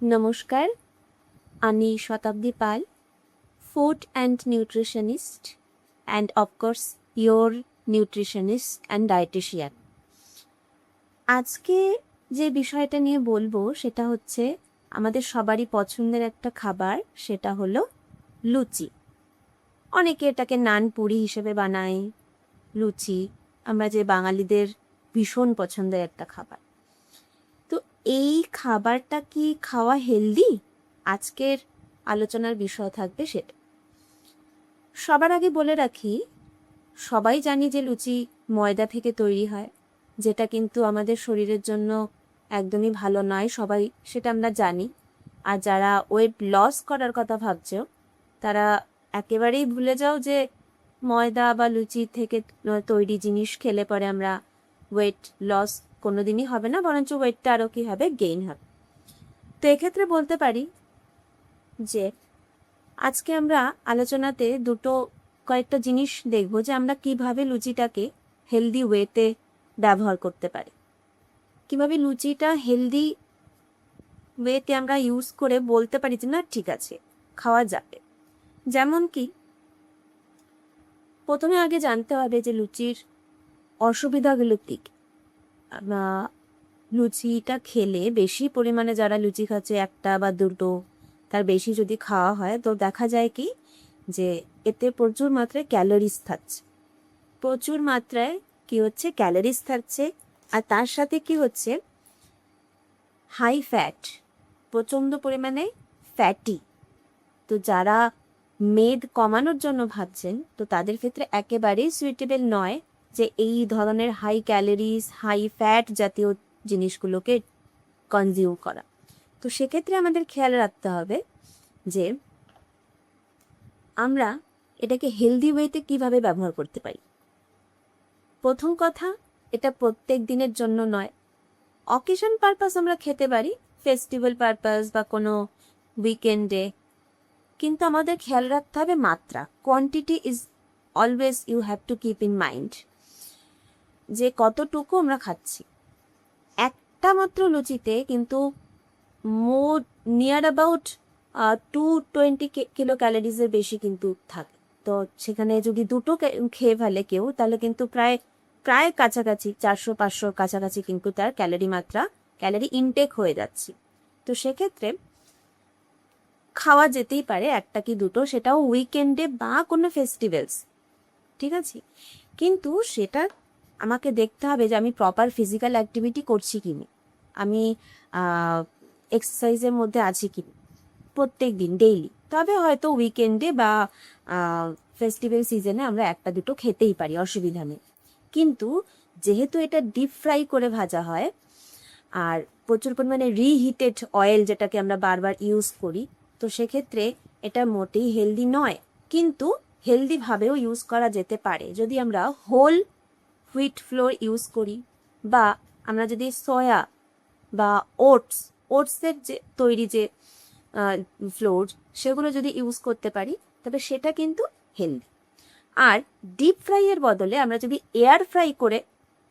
নমস্কার, আমি Shatabdi Pal, food and nutritionist and of course your nutritionist and dietitian. আজকে যে বিষয়টা নিয়ে বলবো সেটা হচ্ছে আমাদের সবারই পছন্দের একটা খাবার, সেটা হলো লুচি। অনেকে এটাকে নান পুরি হিসেবে বানায়। লুচি আমরা যে বাঙালিদের ভীষণ পছন্দের একটা খাবার। তো এই খাবারটা কি খাওয়া হেলদি? আজকের আলোচনার বিষয় থাকবে সেটা। সবার আগে বলে রাখি, সবাই জানি যে লুচি ময়দা থেকে তৈরি হয়, যেটা কিন্তু আমাদের শরীরের জন্য একদমই ভালো নয়, সবাই সেটা আমরা জানি। আর যারা ওয়েট লস করার কথা ভাবছো, তারা একেবারেই ভুলে যাও যে ময়দা বা লুচি থেকে তৈরি জিনিস খেলে পরে আমরা ওয়েট লস কোনোদিনই হবে না, বরঞ্চ ওয়েটটা আরও কী হবে, গেইন হবে। তো এক্ষেত্রে বলতে পারি যে আজকে আমরা আলোচনাতে কয়েকটা জিনিস দেখব যে আমরা কিভাবে লুচিটাকে হেলদি ওয়েতে ব্যবহার করতে পারি, কিভাবে লুচিটা হেলদি ওয়েতে আমরা ইউজ করে বলতে পারি যে না ঠিক আছে, খাওয়া যাবে। যেমন কি, প্রথমে আগে জানতে হবে যে লুচির অসুবিধাগুলো কী। লুচিটা খেলে বেশি পরিমাণে যারা লুচি খাচ্ছে, একটা বা দুটো তার বেশি যদি খাওয়া হয়, তো দেখা যায় কি যে এতে প্রচুর মাত্রায় ক্যালোরিজ থাকছে, প্রচুর মাত্রায় কি হচ্ছে, ক্যালোরিজ থাকছে। আর তার সাথে কি হচ্ছে, হাই ফ্যাট, প্রচণ্ড পরিমাণে ফ্যাটি। তো যারা মেদ কমানোর জন্য ভাবছেন, তো তাদের ক্ষেত্রে একেবারেই সুইটেবল নয় যে এই ধরনের হাই ক্যালোরিজ হাই ফ্যাট জাতীয় জিনিসগুলোকে কনজিউম করা। তো সেক্ষেত্রে আমাদের খেয়াল রাখতে হবে যে আমরা এটাকে হেলদি ওয়েতে কিভাবে ব্যবহার করতে পারি। প্রথম কথা, এটা প্রত্যেক দিনের জন্য নয়, অকেশন পারপাস আমরা খেতে পারি, ফেস্টিভ্যাল পারপাস বা কোনো উইকেন্ডে। কিন্তু আমাদের খেয়াল রাখতে হবে মাত্রা, quantity is always you have to keep in mind, যে কতটুকু আমরা খাচ্ছি। একটা মাত্র লুচিতে কিন্তু নিয়ার অ্যাবাউট 220 কিলো ক্যালোরিজের বেশি কিন্তু থাকে। তো সেখানে যদি দুটো খেয়ে ফেলে কেউ, তাহলে কিন্তু প্রায় কাছাকাছি 400-500 কাছাকাছি কিন্তু তার ক্যালোরি ইনটেক হয়ে যাচ্ছে। তো সেক্ষেত্রে খাওয়া যেতেই পারে একটা কি দুটো, সেটাও উইকেন্ডে বা কোনো ফেস্টিভ্যালস, ঠিক আছে। কিন্তু সেটা আমাকে দেখতে হবে যে আমি প্রপার ফিজিক্যাল অ্যাক্টিভিটি করছি কি না, আমি এক্সারসাইজের মধ্যে আছি কি প্রত্যেক দিন ডেইলি। তবে হয়তো উইকেন্ডে বা ফেস্টিভ্যাল সিজনে আমরা একটা দুটো খেতেই পারি, অসুবিধা নেই। কিন্তু যেহেতু এটা ডিপ ফ্রাই করে ভাজা হয় আর প্রচুর পরিমাণে রিহিটেড অয়েল যেটাকে আমরা বারবার ইউজ করি, তো সেক্ষেত্রে এটা মোটেই হেলদি নয়। কিন্তু হেলদিভাবেও ইউজ করা যেতে পারে যদি আমরা হোল হুইট ফ্লোর ইউজ করি, বা আমরা যদি সয়া বা ওটসের যে তৈরি যে ফ্লোর, সেগুলো যদি ইউজ করতে পারি, তবে সেটা কিন্তু হেলদি। আর ডিপ ফ্রাইয়ের বদলে আমরা যদি এয়ার ফ্রাই করে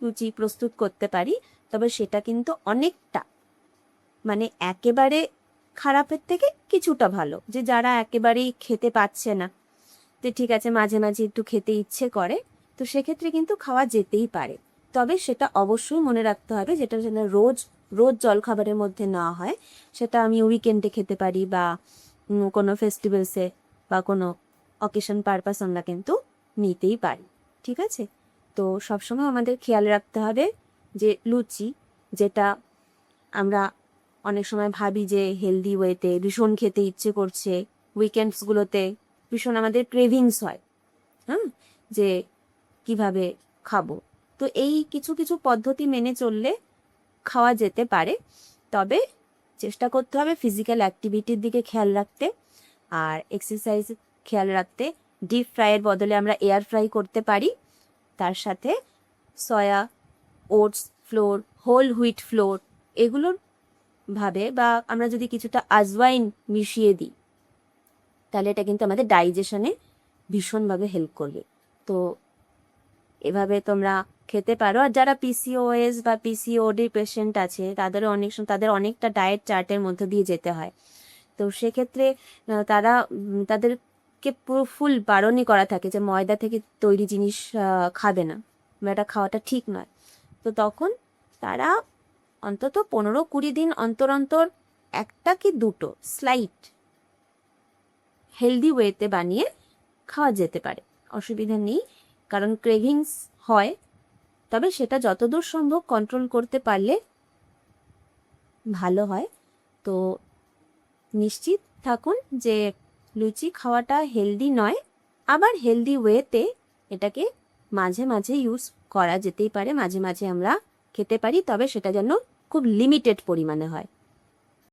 লুচি প্রস্তুত করতে পারি, তবে সেটা কিন্তু অনেকটা, মানে একেবারে খারাপের থেকে কিছুটা ভালো। যে যারা একেবারেই খেতে পাচ্ছে না, তো ঠিক আছে মাঝে মাঝে একটু খেতে ইচ্ছে করে, তো সেক্ষেত্রে কিন্তু খাওয়া যেতেই পারে। তবে সেটা অবশ্যই মনে রাখতে হবে, যেটা যেন রোজ রোজ জলখাবারের মধ্যে না হয়। সেটা আমি উইকেন্ডে খেতে পারি, বা কোনো ফেস্টিভ্যালসে বা কোনো অকেশন পারপাস আমরা কিন্তু নিতেই পারি, ঠিক আছে। তো সবসময় আমাদের খেয়াল রাখতে হবে যে লুচি, যেটা আমরা অনেক সময় ভাবি যে হেলদি ওয়েতে ভীষণ খেতে ইচ্ছে করছে, উইকেন্ডসগুলোতে ভীষণ আমাদের ক্রেভিংস হয়, হ্যাঁ, যে কিভাবে খাবো। তো এই কিছু কিছু পদ্ধতি মেনে চললে খাওয়া যেতে পারে। তবে চেষ্টা করতে হবে ফিজিক্যাল অ্যাক্টিভিটির দিকে খেয়াল রাখতে, আর এক্সারসাইজ খেয়াল রাখতে। ডিপ ফ্রাইয়ের বদলে আমরা এয়ার ফ্রাই করতে পারি। তার সাথে soya, oats flour, whole wheat flour, এগুলোর ভাবে, বা আমরা যদি কিছুটা আজওয়াইন মিশিয়ে দিই, তাহলে এটা কিন্তু আমাদের ডাইজেশনে ভীষণভাবে হেল্প করবে। তো এভাবে তোমরা খেতে পারো। আর যারা পিসিওএস বা পিসিওডি পেশেন্ট আছে তাদের অনেকটা ডায়েট চার্টের মধ্যে দিয়ে যেতে হয়। তো সেক্ষেত্রে তারা তাদেরকে পুরো ফুল বারণই করা থাকে যে ময়দা থেকে তৈরি জিনিস খাবে না, এটা খাওয়াটা ঠিক নয়। তো তখন তারা অন্তত 15-20 দিন অন্তর অন্তর একটা কি দুটো স্লাইট হেলদি ওয়েতে বানিয়ে খাওয়া যেতে পারে, অসুবিধা নেই। কারণ ক্রেভিংস হয়, তবে সেটা যতদূর সম্ভব কন্ট্রোল করতে পারলে ভালো হয়। তো নিশ্চিত থাকুন যে লুচি খাওয়াটা হেলদি নয়, আবার হেলদি ওয়েতে এটাকে মাঝে মাঝে ইউজ করা যেতেই পারে, মাঝে মাঝে আমরা খেতে পারি, তবে সেটা যেন খুব লিমিটেড পরিমাণে হয়।